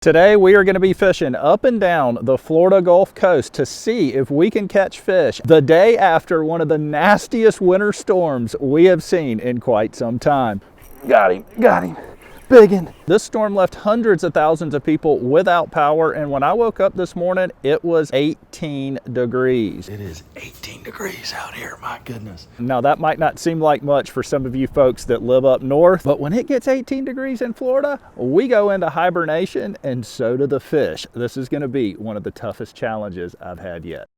Today we are going to be fishing up and down the Florida Gulf Coast to see if we can catch fish the day after one of the nastiest winter storms we have seen in quite some time. Got him, biggin'. This storm left hundreds of thousands of people without power, and when I woke up this morning, it was 18 degrees. It is 18 degrees out here, my goodness. Now that might not seem like much for some of you folks that live up north, but when it gets 18 degrees in Florida, we go into hibernation, and so do the fish. This is gonna be one of the toughest challenges I've had yet.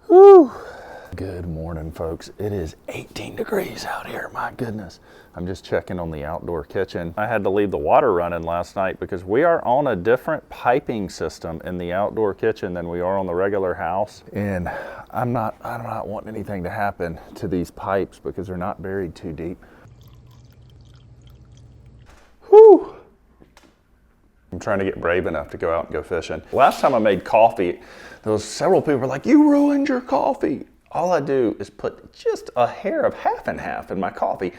Whew. Good morning, folks. It is 18 degrees out here, my goodness. I'm just checking on the outdoor kitchen. I had to leave the water running last night because we are on a different piping system in the outdoor kitchen than we are on the regular house. And I'm not wanting anything to happen to these pipes because they're not buried too deep. Whew. I'm trying to get brave enough to go out and go fishing. Last time I made coffee, there was several people were like, "You ruined your coffee." All I do is put just a hair of half and half in my coffee.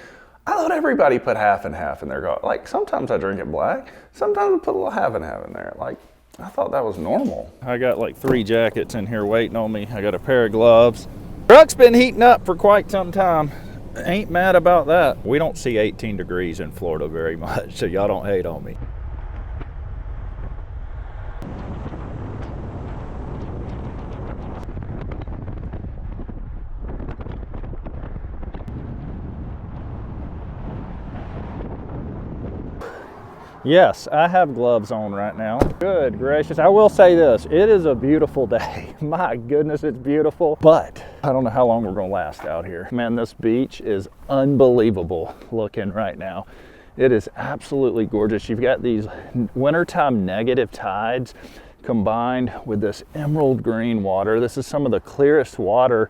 I thought everybody put half and half in their coffee. Like sometimes I drink it black, sometimes I put a little half and half in there. Like I thought that was normal. I got like 3 jackets in here waiting on me. I got a pair of gloves. Truck's been heating up for quite some time. Ain't mad about that. We don't see 18 degrees in Florida very much, so y'all don't hate on me. Yes, I have gloves on right now. Good gracious. I will say this, it is a beautiful day. My goodness, it's beautiful, but I don't know how long we're gonna last out here. Man, this beach is unbelievable looking right now. It is absolutely gorgeous. You've got these wintertime negative tides combined with this emerald green water. This is some of the clearest water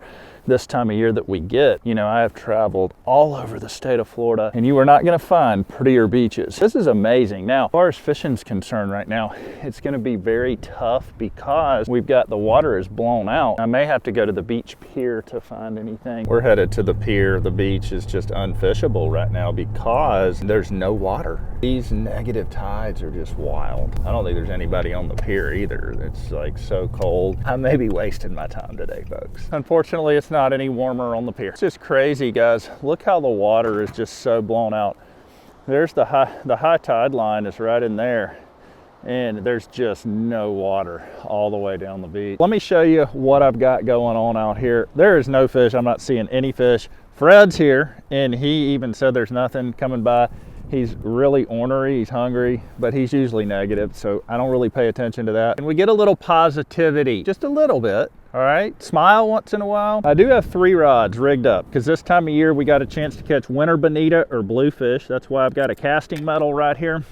this time of year that we get. You know, I have traveled all over the state of Florida and you are not gonna find prettier beaches. This is amazing. Now, as far as fishing's concerned right now, it's gonna be very tough because we've got the water is blown out. I may have to go to the beach pier to find anything. We're headed to the pier. The beach is just unfishable right now because there's no water. These negative tides are just wild. I don't think there's anybody on the pier either. It's like so cold. I may be wasting my time today, folks. Unfortunately, it's not any warmer on the pier. It's just crazy, guys. Look how the water is just so blown out. There's the high tide line is right in there, and there's just no water all the way down the beach. Let me show you what I've got going on out here. There is no fish. I'm not seeing any fish. Fred's here, and he even said there's nothing coming by. He's really ornery, he's hungry, but he's usually negative, so I don't really pay attention to that. And we get a little positivity, just a little bit, all right? Smile once in a while. I do have 3 rods rigged up because this time of year we got a chance to catch winter bonita or bluefish. That's why I've got a casting metal right here.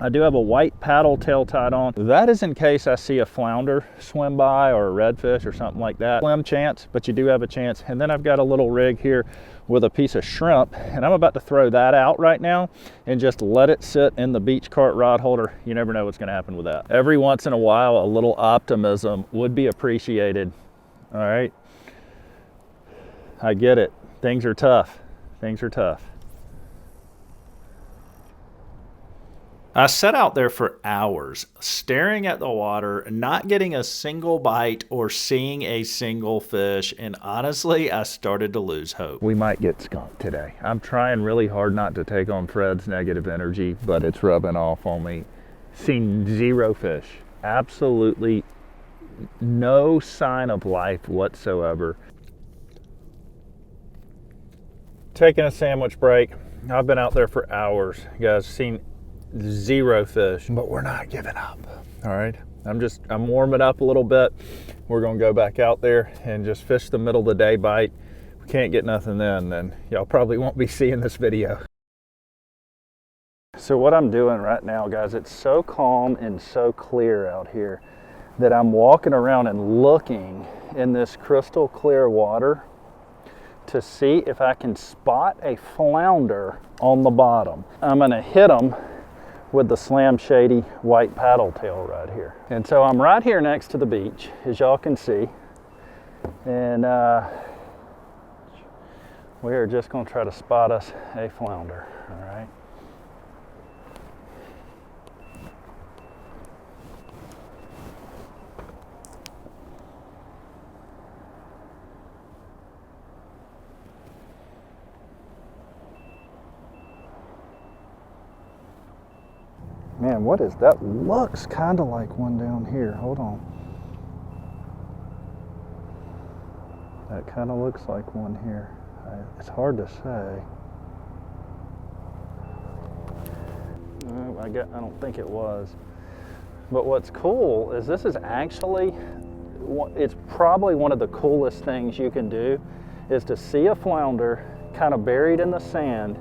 I do have a white paddle tail tied on. That is in case I see a flounder swim by or a redfish or something like that. Slim chance, but you do have a chance. And then I've got a little rig here with a piece of shrimp, and I'm about to throw that out right now and just let it sit in the beach cart rod holder. You never know what's gonna happen with that. Every once in a while, a little optimism would be appreciated, all right? I get it, things are tough, things are tough. I sat out there for hours, staring at the water, not getting a single bite or seeing a single fish, and honestly, I started to lose hope. We might get skunked today. I'm trying really hard not to take on Fred's negative energy, but it's rubbing off on me. Seen 0 fish. Absolutely no sign of life whatsoever. Taking a sandwich break. I've been out there for hours, guys. Seen 0 fish, but we're not giving up. All right, I'm warming up a little bit. We're gonna go back out there and just fish the middle of the day bite. If we can't get nothing then y'all probably won't be seeing this video. So what I'm doing right now, guys, it's so calm and so clear out here that I'm walking around and looking in this crystal clear water to see if I can spot a flounder on the bottom. I'm gonna hit them with the Slam Shady white paddle tail right here. And so I'm right here next to the beach, as y'all can see. And We are just going to try to spot us a flounder, all right? Man, what is that? Looks kind of like one down here. Hold on. That kind of looks like one here. It's hard to say. I don't think it was. But what's cool is this is actually, it's probably one of the coolest things you can do, is to see a flounder kind of buried in the sand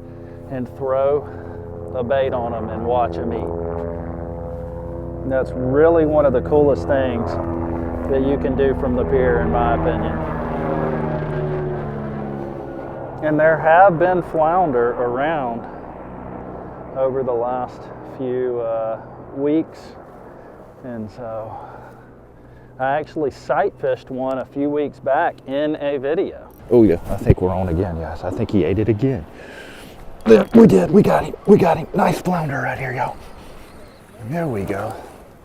and throw a bait on them and watch them eat. That's really one of the coolest things that you can do from the pier, in my opinion. And there have been flounder around over the last few weeks, and so I actually sight fished one a few weeks back in a video. Oh yeah, I think we're on again, guys. I think he ate it again. Yeah, we did. We got him. Nice flounder right here, y'all. There we go.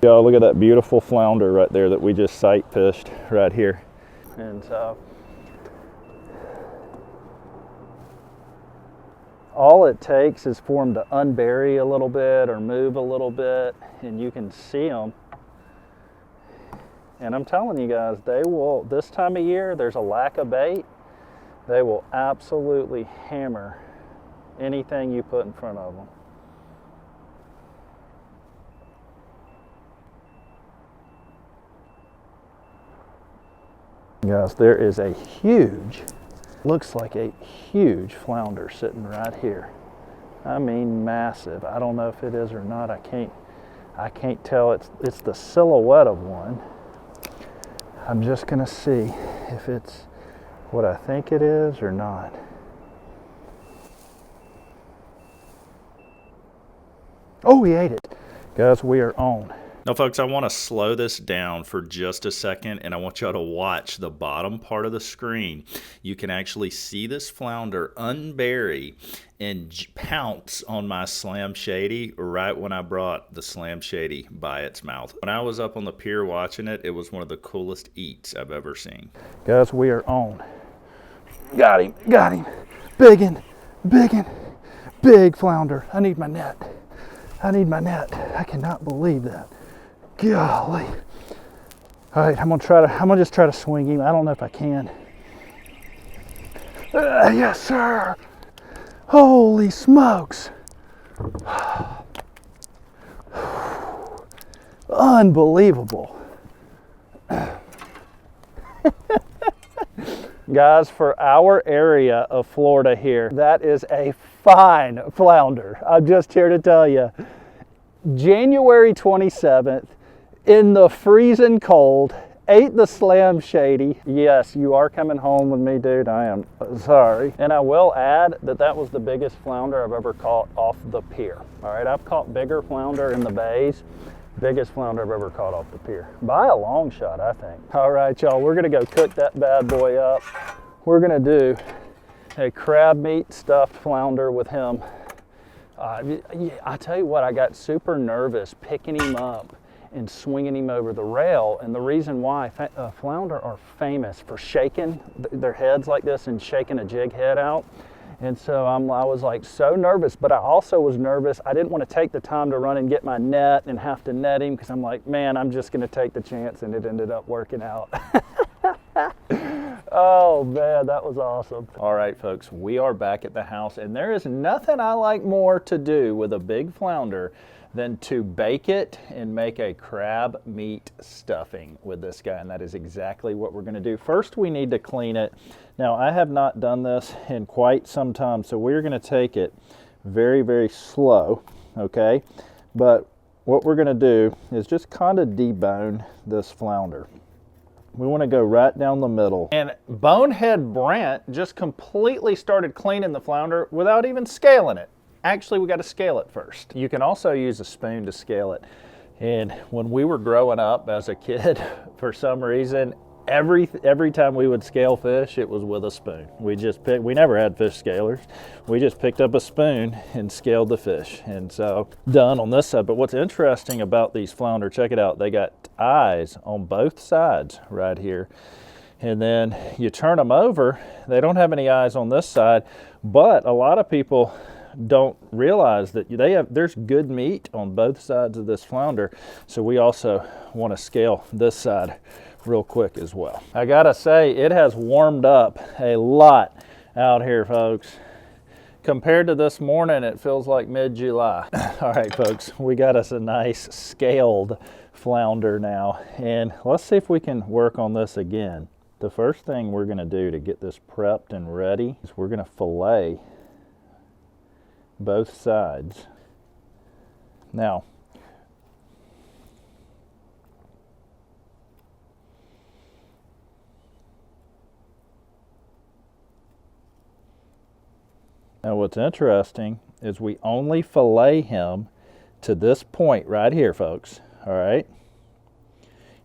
Y'all, look at that beautiful flounder right there that we just sight fished right here. And so all it takes is for them to unbury a little bit or move a little bit, and you can see them. And I'm telling you guys, they will, this time of year, there's a lack of bait. They will absolutely hammer anything you put in front of them. Guys, there is a huge, looks like a huge flounder sitting right here. I mean massive. I don't know if it is or not. I can't tell. It's the silhouette of one. I'm just gonna see if it's what I think it is or not. Oh, he ate it. Guys, we are on. Now, folks, I want to slow this down for just a second, and I want y'all to watch the bottom part of the screen. You can actually see this flounder unbury and pounce on my Slam Shady right when I brought the Slam Shady by its mouth. When I was up on the pier watching it, it was one of the coolest eats I've ever seen. Guys, we are on. Got him. Biggin, big flounder. I need my net. I cannot believe that. Golly. All right, I'm gonna just try to swing him. I don't know if I can. Yes, sir. Holy smokes. Unbelievable. Guys, for our area of Florida here, that is a fine flounder. I'm just here to tell you. January 27th, in the freezing cold, ate the Slam Shady. Yes, you are coming home with me, dude. I am sorry. And I will add that that was the biggest flounder I've ever caught off the pier. All right, I've caught bigger flounder in the bays. Biggest flounder I've ever caught off the pier. By a long shot, I think. All right, y'all, we're gonna go cook that bad boy up. We're gonna do a crab meat stuffed flounder with him. I tell you what, I got super nervous picking him up and swinging him over the rail, and the reason why, flounder are famous for shaking their heads like this and shaking a jig head out. And so I was like so nervous, but I also was nervous. I didn't want to take the time to run and get my net and have to net him, because I'm like, man, I'm just going to take the chance, and it ended up working out. Oh man, that was awesome. All right, folks, we are back at the house, and there is nothing I like more to do with a big flounder than to bake it and make a crab meat stuffing with this guy, and that is exactly what we're going to do. First, we need to clean it. Now, I have not done this in quite some time, so we're going to take it very, very slow, okay? But what we're going to do is just kind of debone this flounder. We want to go right down the middle. And Bonehead Brent just completely started cleaning the flounder without even scaling it. Actually, we got to scale it first. You can also use a spoon to scale it. And when we were growing up as a kid, for some reason, every time we would scale fish, it was with a spoon. We never had fish scalers. We just picked up a spoon and scaled the fish. And so done on this side. But what's interesting about these flounder, check it out. They got eyes on both sides right here. And then you turn them over, they don't have any eyes on this side, but a lot of people don't realize that there's good meat on both sides of this flounder. So we also want to scale this side real quick as well. I gotta say, it has warmed up a lot out here, folks. Compared to this morning, it feels like mid-July. All right, folks, we got us a nice scaled flounder now, and let's see if we can work on this again. The first thing we're gonna do to get this prepped and ready is we're gonna fillet both sides. Now, what's interesting is we only fillet him to this point right here, folks. All right.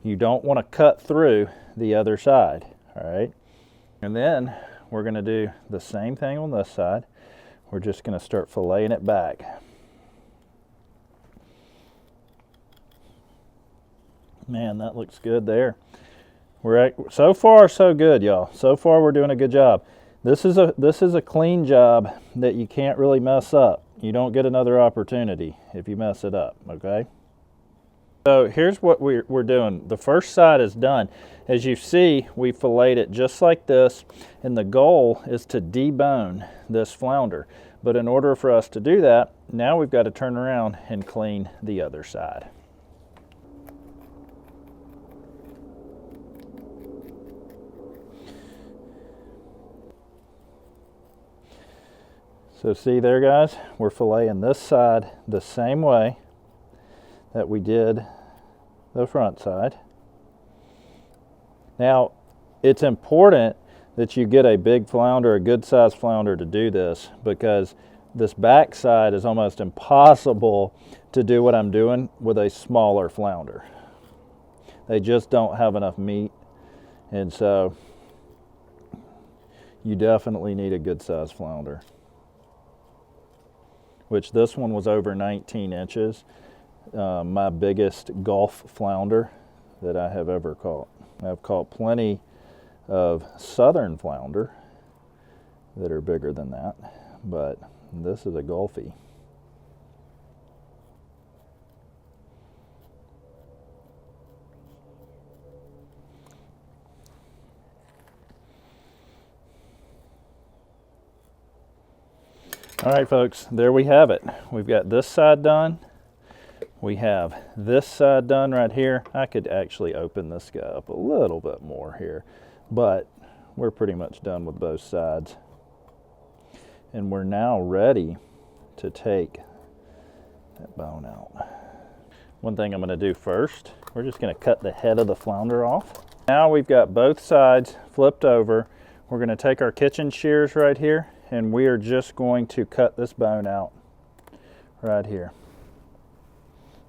You don't want to cut through the other side. All right. And then we're going to do the same thing on this side. We're just going to start filleting it back. Man, that looks good there. So far so good, y'all. So far we're doing a good job. This is a clean job that you can't really mess up. You don't get another opportunity if you mess it up, okay? So here's what we're doing. The first side is done. As you see, we filleted it just like this, and the goal is to debone this flounder. But in order for us to do that, now we've got to turn around and clean the other side. So see there, guys, we're filleting this side the same way that we did the front side. Now, it's important that you get a big flounder, a good sized flounder to do this, because this back side is almost impossible to do what I'm doing with a smaller flounder. They just don't have enough meat, and so you definitely need a good sized flounder. Which this one was over 19 inches, my biggest Gulf flounder that I have ever caught. I've caught plenty of southern flounder that are bigger than that, but this is a Gulfie. All right, folks, there we have it. We've got this side done. We have this side done right here. I could actually open this guy up a little bit more here, but we're pretty much done with both sides. And we're now ready to take that bone out. One thing I'm gonna do first, we're just gonna cut the head of the flounder off. Now we've got both sides flipped over. We're gonna take our kitchen shears right here, and we are just going to cut this bone out right here.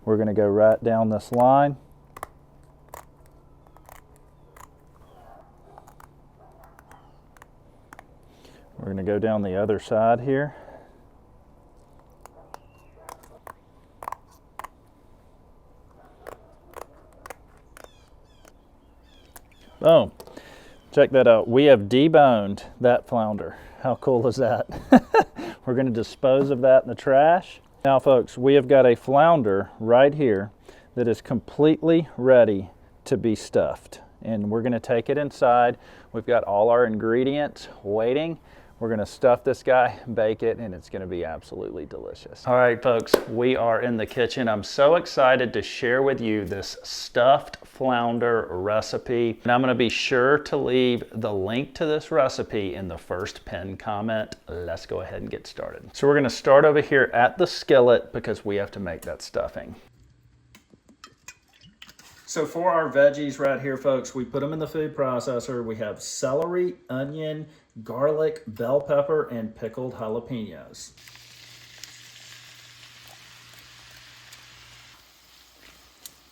We're going to go right down this line. We're going to go down the other side here. Boom. Check that out. We have deboned that flounder. How cool is that? We're going to dispose of that in the trash. Now, folks, we have got a flounder right here that is completely ready to be stuffed. And we're going to take it inside. We've got all our ingredients waiting. We're going to stuff this guy, bake it, and it's going to be absolutely delicious. All right, folks, we are in the kitchen. I'm so excited to share with you this stuffed flounder recipe. And I'm going to be sure to leave the link to this recipe in the first pinned comment. Let's go ahead and get started. So we're going to start over here at the skillet because we have to make that stuffing. So for our veggies right here, folks, we put them in the food processor. We have celery, onion, garlic, bell pepper, and pickled jalapenos.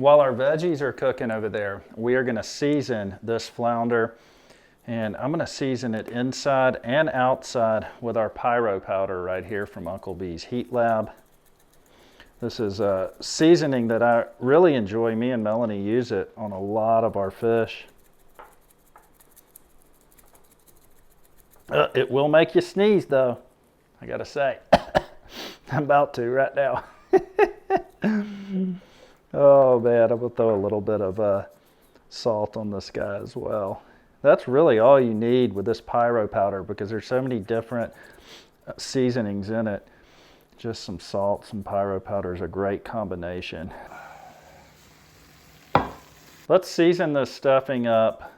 While our veggies are cooking over there, we are gonna season this flounder, and I'm gonna season it inside and outside with our pyro powder right here from Uncle B's Heat Lab. This is a seasoning that I really enjoy. Me and Melanie use it on a lot of our fish. It will make you sneeze though, I gotta say. I'm about to right now. Oh man, I'm gonna throw a little bit of salt on this guy as well. That's really all you need with this pyro powder because there's so many different seasonings in it. Just some salt, some pyro powder is a great combination. Let's season this stuffing up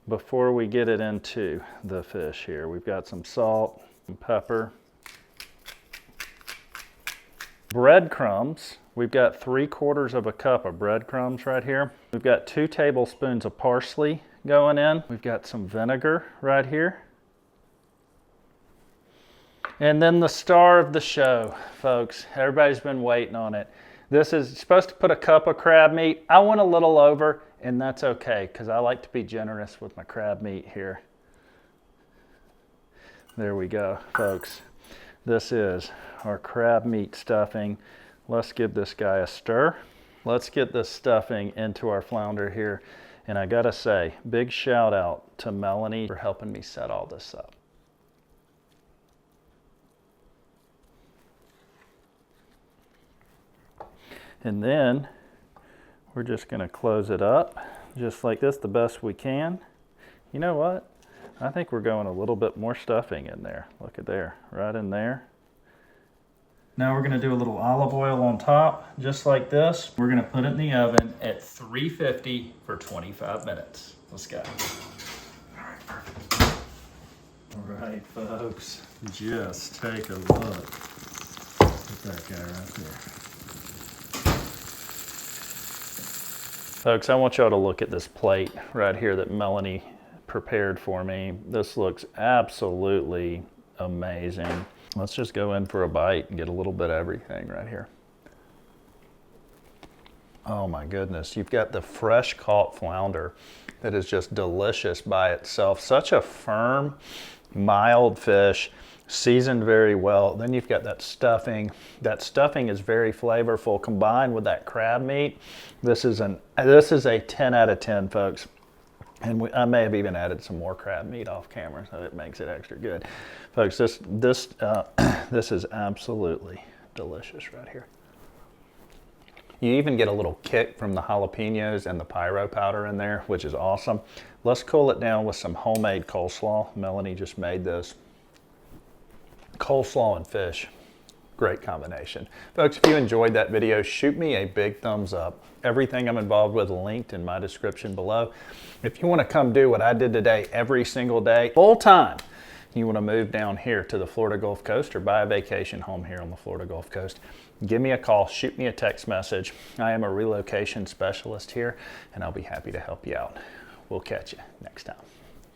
before we get it into the fish here. We've got some salt and pepper. Breadcrumbs. We've got 3/4 of a cup of breadcrumbs right here. We've got 2 tablespoons of parsley going in. We've got some vinegar right here. And then the star of the show, folks. Everybody's been waiting on it. This is supposed to put a cup of crab meat. I went a little over, and that's okay, because I like to be generous with my crab meat here. There we go, folks. This is our crab meat stuffing. Let's give this guy a stir. Let's get this stuffing into our flounder here. And I gotta say, big shout out to Melanie for helping me set all this up. And then we're just gonna close it up just like this the best we can. You know what? I think we're going a little bit more stuffing in there. Look at there, right in there. Now we're gonna do a little olive oil on top, just like this. We're gonna put it in the oven at 350 for 25 minutes. Let's go. All right, perfect. All right, folks, just take a look at that guy right there. Folks, I want y'all to look at this plate right here that Melanie prepared for me. This looks absolutely amazing. Let's just go in for a bite and get a little bit of everything right here. Oh my goodness, you've got the fresh caught flounder that is just delicious by itself. Such a firm, mild fish, seasoned very well. Then you've got that stuffing. That stuffing is very flavorful combined with that crab meat. This is a 10 out of 10, folks. And I may have even added some more crab meat off camera, so it makes it extra good. Folks, this is absolutely delicious right here. You even get a little kick from the jalapenos and the pyro powder in there, which is awesome. Let's cool it down with some homemade coleslaw. Melanie just made this. Coleslaw and fish, great combination. Folks, if you enjoyed that video, shoot me a big thumbs up. Everything I'm involved with linked in my description below. If you want to come do what I did today every single day, full time, you want to move down here to the Florida Gulf Coast or buy a vacation home here on the Florida Gulf Coast, give me a call, shoot me a text message. I am a relocation specialist here, and I'll be happy to help you out. We'll catch you next time.